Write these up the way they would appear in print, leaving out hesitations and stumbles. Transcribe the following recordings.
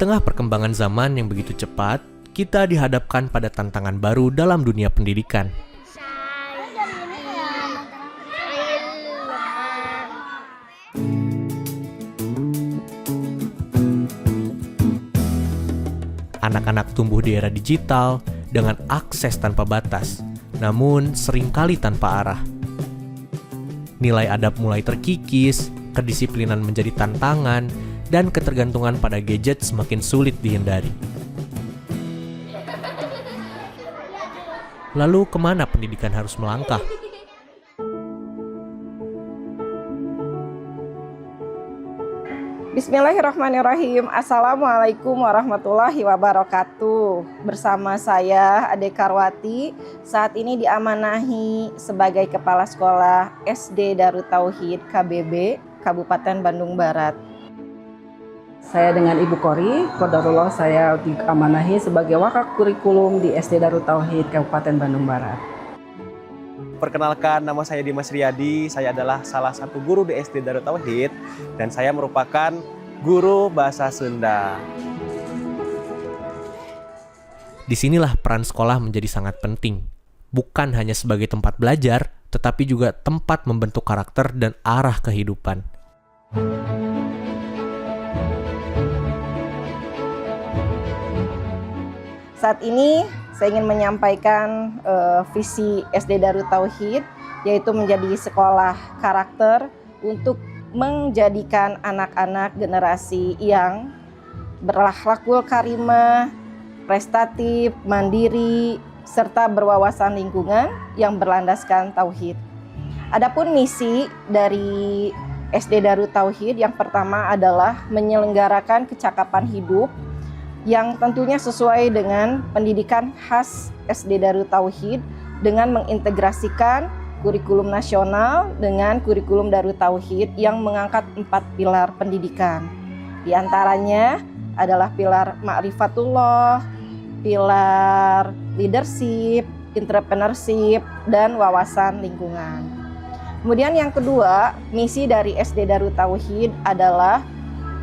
tengah perkembangan zaman yang begitu cepat, kita dihadapkan pada tantangan baru dalam dunia pendidikan. Anak-anak tumbuh di era digital dengan akses tanpa batas, namun seringkali tanpa arah. Nilai adab mulai terkikis, kedisiplinan menjadi tantangan, dan ketergantungan pada gadget semakin sulit dihindari. Lalu kemana pendidikan harus melangkah? Bismillahirrahmanirrahim. Assalamualaikum warahmatullahi wabarakatuh. Bersama saya Ade Karwati, saat ini diamanahi sebagai Kepala Sekolah SD Darut Tauhid KBB Kabupaten Bandung Barat. Saya dengan Ibu Kori, qadarullah saya diamanahi sebagai Wakil Kurikulum di SD Darut Tauhid Kabupaten Bandung Barat. Perkenalkan, nama saya Dimas Riyadi, saya adalah salah satu guru di SD Darut Tauhid dan saya merupakan guru bahasa Sunda. Disinilah peran sekolah menjadi sangat penting, bukan hanya sebagai tempat belajar, tetapi juga tempat membentuk karakter dan arah kehidupan. Saat ini saya ingin menyampaikan visi SD Darut Tauhid, yaitu menjadi sekolah karakter untuk menjadikan anak-anak generasi yang berakhlakul karimah, prestatif, mandiri, serta berwawasan lingkungan yang berlandaskan tauhid. Adapun misi dari SD Darut Tauhid yang pertama adalah menyelenggarakan kecakapan hidup yang tentunya sesuai dengan pendidikan khas SD Darut Tauhid dengan mengintegrasikan kurikulum nasional dengan kurikulum Darut Tauhid yang mengangkat 4 pilar pendidikan. Di antaranya adalah pilar ma'rifatullah, pilar leadership, entrepreneurship, dan wawasan lingkungan. Kemudian yang kedua, misi dari SD Darut Tauhid adalah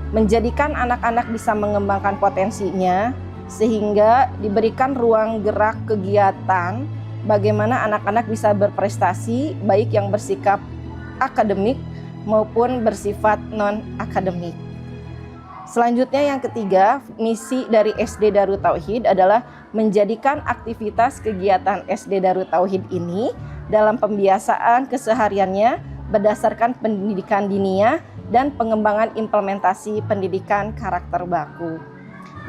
menjadikan anak-anak bisa mengembangkan potensinya sehingga diberikan ruang gerak kegiatan bagaimana anak-anak bisa berprestasi baik yang bersifat akademik maupun bersifat non-akademik. Selanjutnya yang ketiga, misi dari SD Darut Tauhid adalah menjadikan aktivitas kegiatan SD Darut Tauhid ini dalam pembiasaan kesehariannya berdasarkan pendidikan diniyah dan pengembangan implementasi pendidikan karakter baku.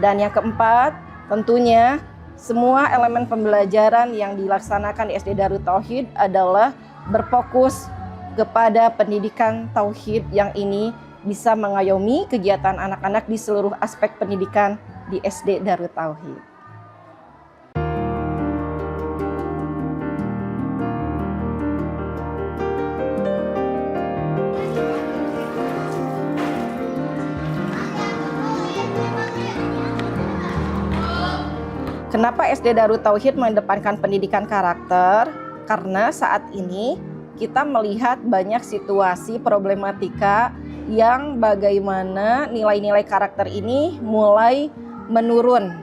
Dan yang keempat, tentunya semua elemen pembelajaran yang dilaksanakan di SD Darut Tauhid adalah berfokus kepada pendidikan tauhid yang ini bisa mengayomi kegiatan anak-anak di seluruh aspek pendidikan di SD Darut Tauhid. Kenapa SD Darut Tauhid mengedepankan pendidikan karakter? Karena saat ini kita melihat banyak situasi problematika yang bagaimana nilai-nilai karakter ini mulai menurun.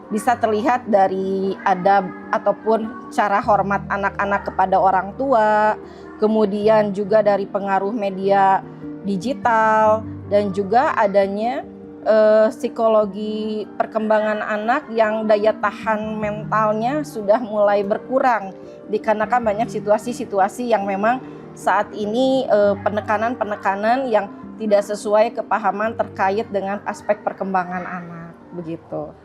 Bisa terlihat dari adab ataupun cara hormat anak-anak kepada orang tua, kemudian juga dari pengaruh media digital, dan juga adanya psikologi perkembangan anak yang daya tahan mentalnya sudah mulai berkurang dikarenakan banyak situasi-situasi yang memang saat ini penekanan-penekanan yang tidak sesuai kepahaman terkait dengan aspek perkembangan anak, begitu.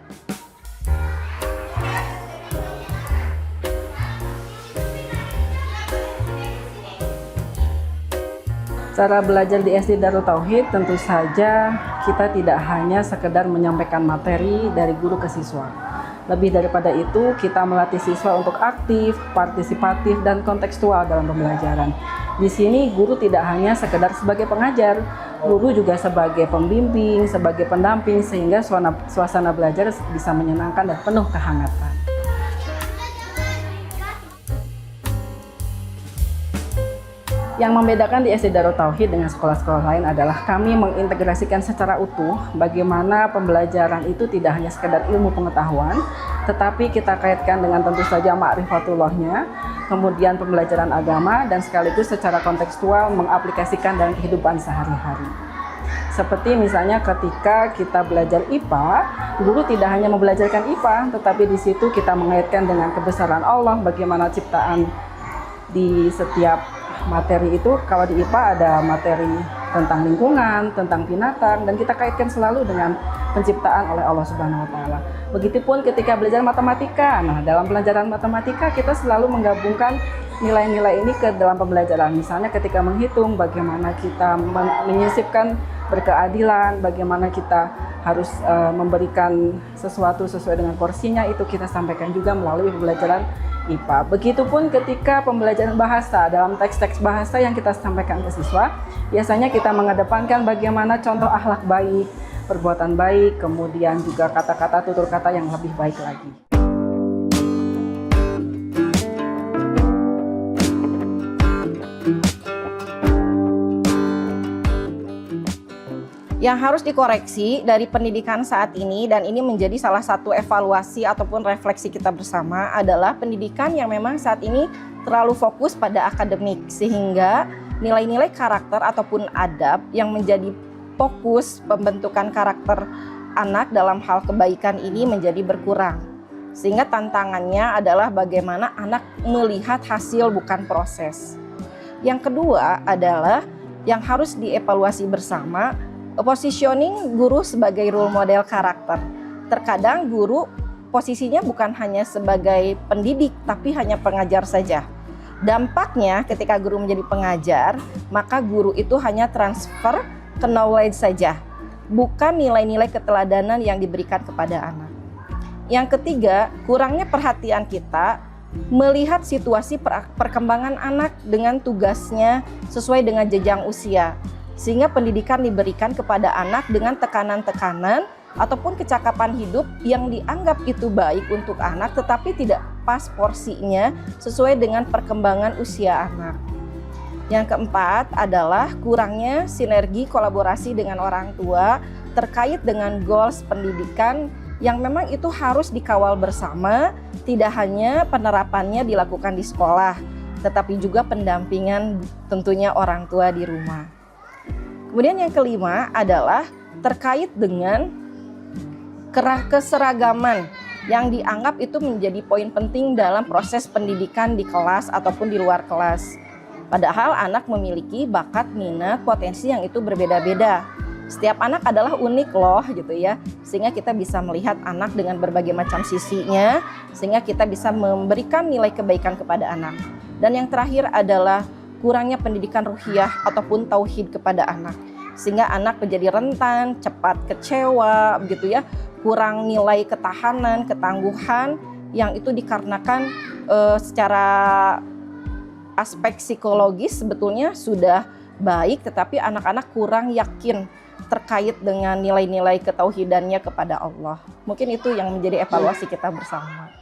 Cara belajar di SD Darut Tauhid tentu saja kita tidak hanya sekedar menyampaikan materi dari guru ke siswa. Lebih daripada itu, kita melatih siswa untuk aktif, partisipatif, dan kontekstual dalam pembelajaran. Di sini guru tidak hanya sekedar sebagai pengajar, guru juga sebagai pembimbing, sebagai pendamping, sehingga suasana belajar bisa menyenangkan dan penuh kehangatan. Yang membedakan di SD Darut Tauhid dengan sekolah-sekolah lain adalah kami mengintegrasikan secara utuh bagaimana pembelajaran itu tidak hanya sekedar ilmu pengetahuan, tetapi kita kaitkan dengan tentu saja ma'rifatullahnya, kemudian pembelajaran agama, dan sekaligus secara kontekstual mengaplikasikan dalam kehidupan sehari-hari. Seperti misalnya ketika kita belajar IPA, guru tidak hanya membelajarkan IPA, tetapi di situ kita mengaitkan dengan kebesaran Allah, bagaimana ciptaan di setiap materi itu. Kalau di IPA ada materi tentang lingkungan, tentang binatang, dan kita kaitkan selalu dengan penciptaan oleh Allah Subhanahu wa taala. Begitupun ketika belajar matematika. Nah, dalam pelajaran matematika kita selalu menggabungkan nilai-nilai ini ke dalam pembelajaran. Misalnya ketika menghitung, bagaimana kita menyisipkan berkeadilan, bagaimana kita harus memberikan sesuatu sesuai dengan porsinya, itu kita sampaikan juga melalui pembelajaran IPA. Begitupun ketika pembelajaran bahasa, dalam teks-teks bahasa yang kita sampaikan ke siswa, biasanya kita mengedepankan bagaimana contoh akhlak baik, perbuatan baik, kemudian juga kata-kata, tutur kata yang lebih baik lagi. Yang harus dikoreksi dari pendidikan saat ini, dan ini menjadi salah satu evaluasi ataupun refleksi kita bersama, adalah pendidikan yang memang saat ini terlalu fokus pada akademik, sehingga nilai-nilai karakter ataupun adab yang menjadi fokus pembentukan karakter anak dalam hal kebaikan ini menjadi berkurang. Sehingga tantangannya adalah bagaimana anak melihat hasil bukan proses. Yang kedua adalah yang harus dievaluasi bersama, positioning guru sebagai role model karakter. Terkadang guru posisinya bukan hanya sebagai pendidik, tapi hanya pengajar saja. Dampaknya ketika guru menjadi pengajar, maka guru itu hanya transfer ke knowledge saja, bukan nilai-nilai keteladanan yang diberikan kepada anak. Yang ketiga, kurangnya perhatian kita melihat situasi perkembangan anak dengan tugasnya sesuai dengan jenjang usia. Sehingga pendidikan diberikan kepada anak dengan tekanan-tekanan ataupun kecakapan hidup yang dianggap itu baik untuk anak, tetapi tidak pas porsinya sesuai dengan perkembangan usia anak. Yang keempat adalah kurangnya sinergi kolaborasi dengan orang tua terkait dengan goals pendidikan yang memang itu harus dikawal bersama, tidak hanya penerapannya dilakukan di sekolah, tetapi juga pendampingan tentunya orang tua di rumah. Kemudian yang kelima adalah terkait dengan keseragaman yang dianggap itu menjadi poin penting dalam proses pendidikan di kelas ataupun di luar kelas. Padahal anak memiliki bakat, minat, potensi yang itu berbeda-beda. Setiap anak adalah unik loh gitu ya. Sehingga kita bisa melihat anak dengan berbagai macam sisinya, sehingga kita bisa memberikan nilai kebaikan kepada anak. Dan yang terakhir adalah kurangnya pendidikan ruhiyah ataupun tauhid kepada anak, sehingga anak menjadi rentan, cepat kecewa, begitu ya, kurang nilai ketahanan, ketangguhan, yang itu dikarenakan secara aspek psikologis sebetulnya sudah baik, tetapi anak-anak kurang yakin terkait dengan nilai-nilai ketauhidannya kepada Allah. Mungkin itu yang menjadi evaluasi kita bersama.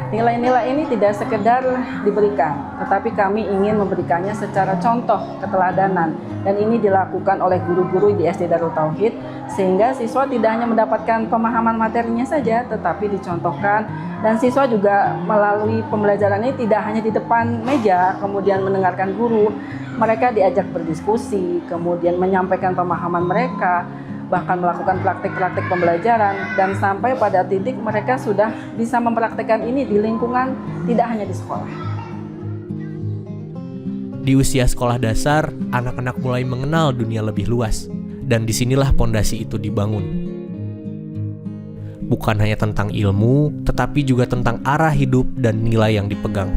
Nilai-nilai ini tidak sekedar diberikan, tetapi kami ingin memberikannya secara contoh keteladanan, dan ini dilakukan oleh guru-guru di SD Darut Tauhid, sehingga siswa tidak hanya mendapatkan pemahaman materinya saja, tetapi dicontohkan, dan siswa juga melalui pembelajaran ini tidak hanya di depan meja kemudian mendengarkan guru, mereka diajak berdiskusi, kemudian menyampaikan pemahaman mereka, bahkan melakukan praktik-praktik pembelajaran, dan sampai pada titik mereka sudah bisa mempraktikkan ini di lingkungan, tidak hanya di sekolah. Di usia sekolah dasar, anak-anak mulai mengenal dunia lebih luas, dan disinilah pondasi itu dibangun. Bukan hanya tentang ilmu, tetapi juga tentang arah hidup dan nilai yang dipegang.